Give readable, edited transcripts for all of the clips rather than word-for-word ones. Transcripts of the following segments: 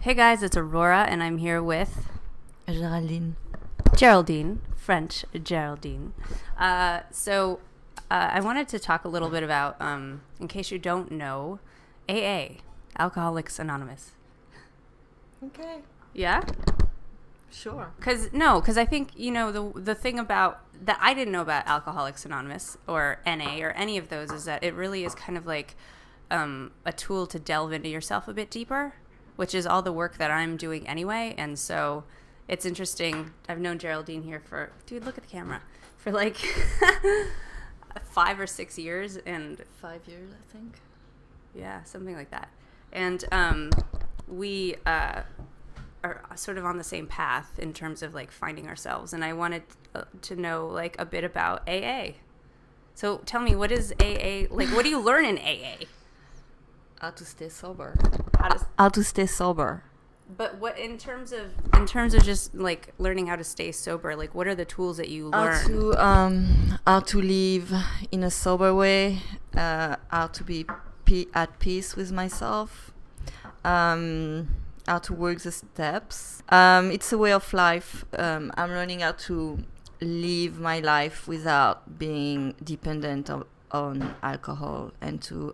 Hey guys, it's Aurora, and I'm here with Geraldine. Geraldine, French Geraldine. I wanted to talk a little bit about, in case you don't know, AA, Alcoholics Anonymous. Okay. Yeah? Sure. Because I think, the thing about, that I didn't know about Alcoholics Anonymous or NA or any of those is that it really is kind of like a tool to delve into yourself a bit deeper, which is all the work that I'm doing anyway. And so it's interesting. I've known Geraldine here for, dude, look at the camera, for like 5 or 6 years. And 5 years, I think. Yeah, something like that. And we are sort of on the same path in terms of like finding ourselves. And I wanted to know like a bit about AA. So tell me, what is AA? Like, what do you learn in AA? How to stay sober. How to stay sober. But what in terms of just like learning how to stay sober, like what are the tools that you learn? How to live in a sober way, how to be at peace with myself, how to work the steps. It's a way of life. I'm learning how to live my life without being dependent on alcohol and to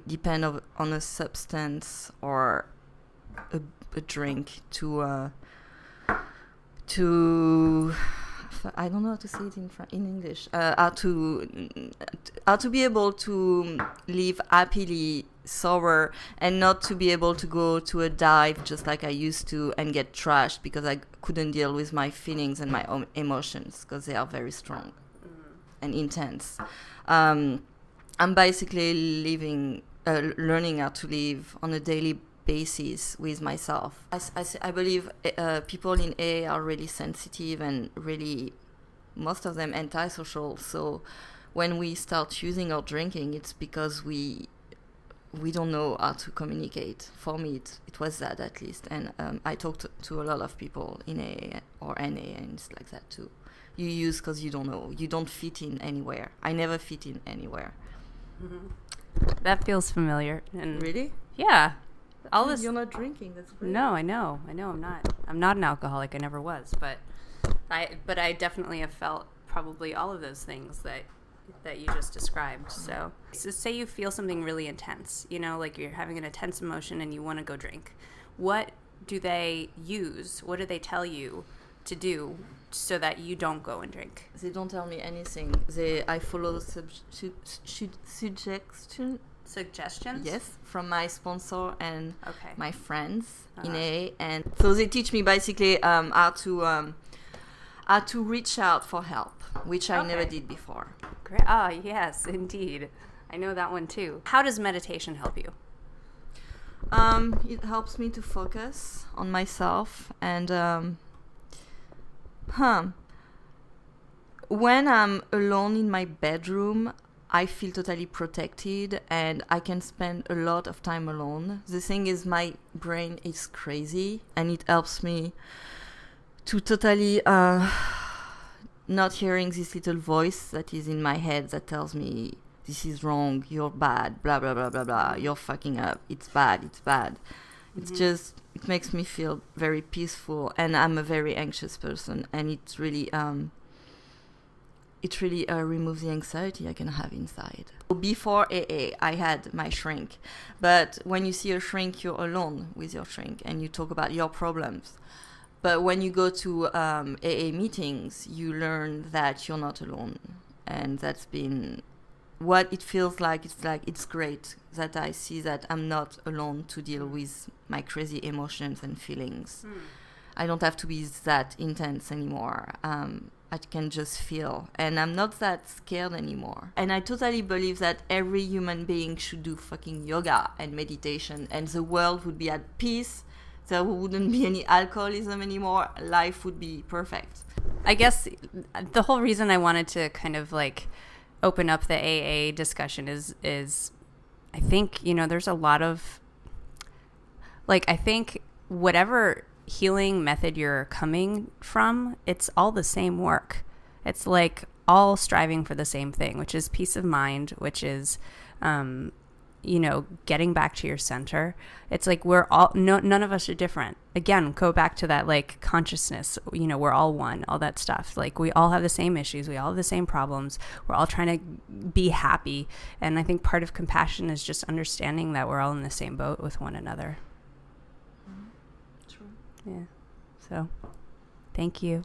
depend on a substance or a drink to I don't know how to say it in English. How to be able to live happily sober and not to be able to go to a dive just like I used to and get trashed because I couldn't deal with my feelings and my own emotions because they are very strong and intense. I'm basically learning how to live on a daily basis with myself. I believe people in AA are really sensitive and really, most of them antisocial. So when we start using or drinking, it's because we don't know how to communicate. For me, it was that at least. And I talked to a lot of people in AA or NA, and it's like that too. You use because you don't know. You don't fit in anywhere. I never fit in anywhere. Mm-hmm. That feels familiar. And really? Yeah. You're not drinking. That's great. No, I know. I'm not. I'm not an alcoholic. I never was. But I definitely have felt probably all of those things that you just described. So say you feel something really intense, like you're having an intense emotion and you want to go drink. What do they use? What do they tell you to do so that you don't go and drink? They don't tell me anything. I follow suggestions. Yes, from my sponsor and my friends in AA, and so they teach me basically how to reach out for help, which I never did before. Great. Yes, indeed. I know that one too. How does meditation help you? It helps me to focus on myself and when I'm alone in my bedroom, I feel totally protected and I can spend a lot of time alone. The thing is, my brain is crazy and it helps me to totally not hearing this little voice that is in my head that tells me this is wrong, you're bad, blah, blah, blah, blah, blah, you're fucking up, it's bad. Mm-hmm. It's just, it makes me feel very peaceful, and I'm a very anxious person, and it really removes the anxiety I can have inside. Before AA, I had my shrink, but when you see a shrink, you're alone with your shrink, and you talk about your problems. But when you go to AA meetings, you learn that you're not alone, and that's been what it feels like. It's great that I see that I'm not alone to deal with my crazy emotions and feelings. I don't have to be that intense anymore. I can just feel, and I'm not that scared anymore. And I totally believe that every human being should do fucking yoga and meditation, and the world would be at peace. There wouldn't be any alcoholism anymore. Life would be perfect. I guess the whole reason I wanted to kind of like open up the AA discussion is I think, there's a lot of, like, I think whatever healing method you're coming from, it's all the same work. It's like all striving for the same thing, which is peace of mind, which is getting back to your center. It's like we're all, none of us are different. Again, go back to that like consciousness, we're all one, all that stuff. Like we all have the same issues. We all have the same problems. We're all trying to be happy. And I think part of compassion is just understanding that we're all in the same boat with one another. True. Yeah. So thank you.